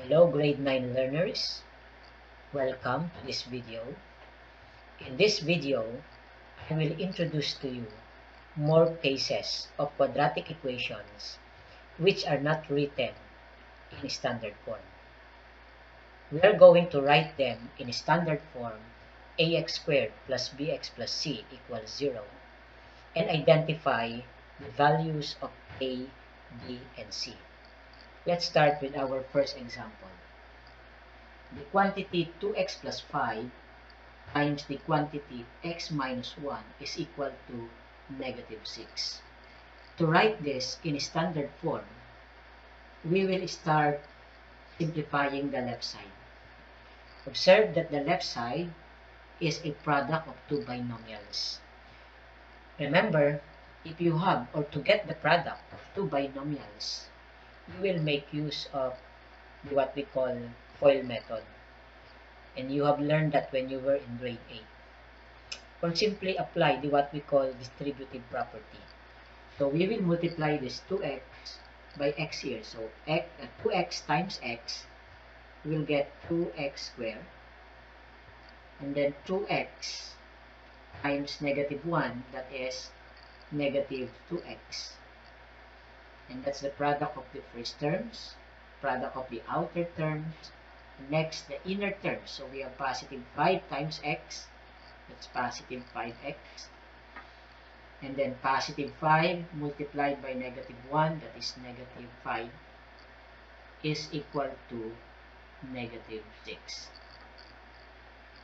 Hello grade 9 learners, welcome to this video. In this video, I will introduce to you more cases of quadratic equations which are not written in standard form. We are going to write them in standard form ax squared plus bx plus c equals 0 and identify the values of a, b, and c. Let's start with our first example. The quantity 2x plus 5 times the quantity x minus 1 is equal to negative 6. To write this in standard form, we will start simplifying the left side. Observe that the left side is a product of two binomials. Remember, if you have or to get the product of two binomials, you will make use of what we call FOIL method. And you have learned that when you were in grade 8. Or simply apply what we call distributive property. So we will multiply this 2x by x here. So 2x times x will get 2x squared. And then 2x times negative 1, that is negative 2x. And that's the product of the first terms, product of the outer terms. Next, the inner terms. So we have positive 5 times x. That's positive 5x. And then positive 5 multiplied by negative 1, that is negative 5, is equal to negative 6.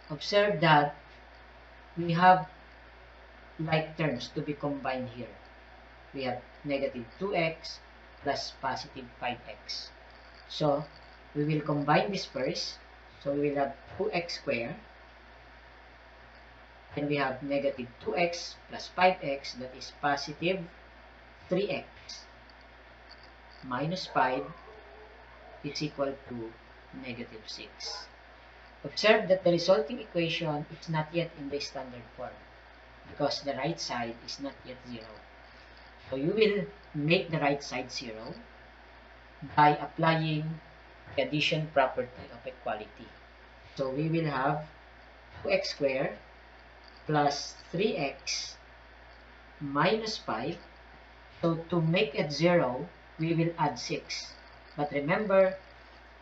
Observe that we have like terms to be combined here. We have negative 2x plus positive 5x. So we will combine this first. So we will have 2x squared. Then we have negative 2x plus 5x, that is positive 3x minus 5 is equal to negative 6. Observe that the resulting equation is not yet in the standard form because the right side is not yet 0. So you will make the right side 0 by applying the addition property of equality. So we will have 2x squared plus 3x minus 5. So to make it 0, we will add 6. But remember,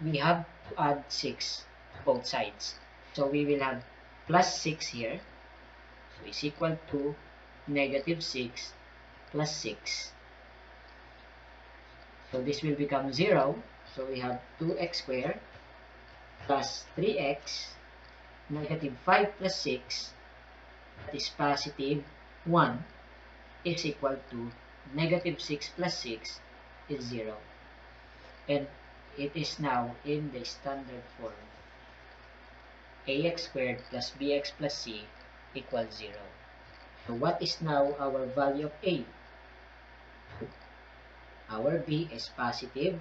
we have to add 6 to both sides. So we will have plus 6 here. So is equal to negative 6 plus 6. So this will become 0. So we have 2x squared plus 3x negative 5 plus 6, that is positive 1, is equal to negative 6 plus 6 is 0. And it is now in the standard form. Ax squared plus bx plus c equals 0. So what is now our value of a? Our b is positive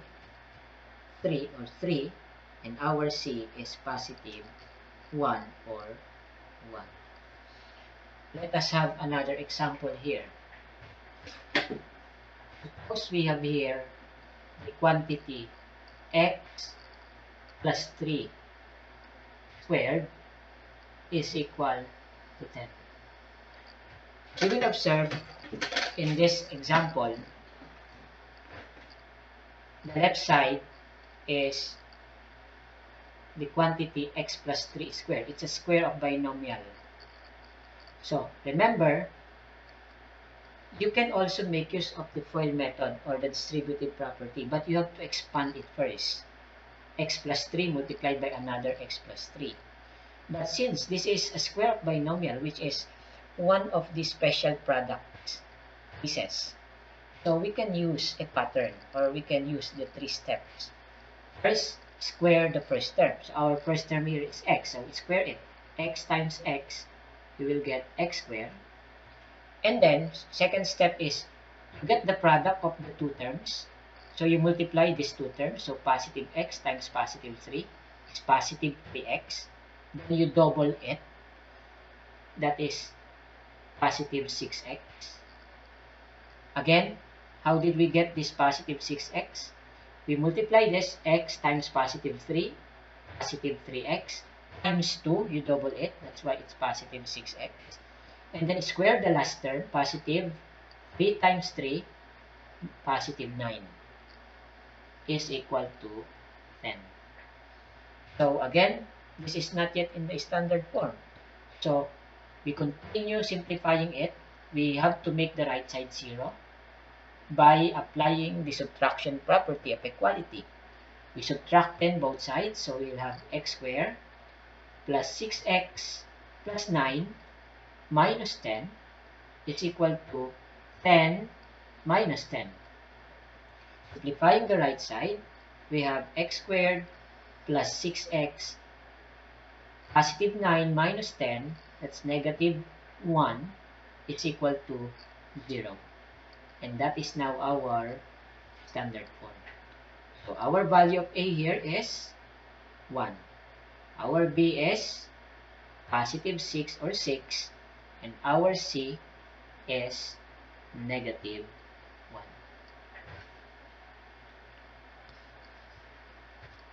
3 or 3, and our c is positive 1 or 1. Let us have another example here. Suppose we have here the quantity x plus 3 squared is equal to 10. We will observe in this example, the left side is the quantity x plus 3 squared. It's a square of binomial. So remember, you can also make use of the FOIL method or the distributive property, but you have to expand it first. X plus 3 multiplied by another x plus 3. But since this is a square of binomial, which is one of the special product cases, so we can use a pattern, or we can use the 3 steps. First, square the first term. So our first term here is x, so we square it. X times x, we will get x squared. And then, second step is you get the product of the two terms. So you multiply these two terms. So positive x times positive 3 is positive 3x. Then you double it. That is positive 6x. Again, how did we get this positive 6x? we multiply this x times positive 3x, times 2, you double it, that's why it's positive 6x. And then square the last term, positive 3 times 3, positive 9, is equal to 10. So again, this is not yet in the standard form. So we continue simplifying it. We have to make the right side 0 by applying the subtraction property of equality. We subtract 10 both sides, so we'll have x squared plus 6x plus 9 minus 10 is equal to 10 minus 10. Simplifying the right side, we have x squared plus 6x positive 9 minus 10, that's negative 1, is equal to 0. And that is now our standard form. So our value of A here is 1. Our B is positive 6 or 6. And our C is negative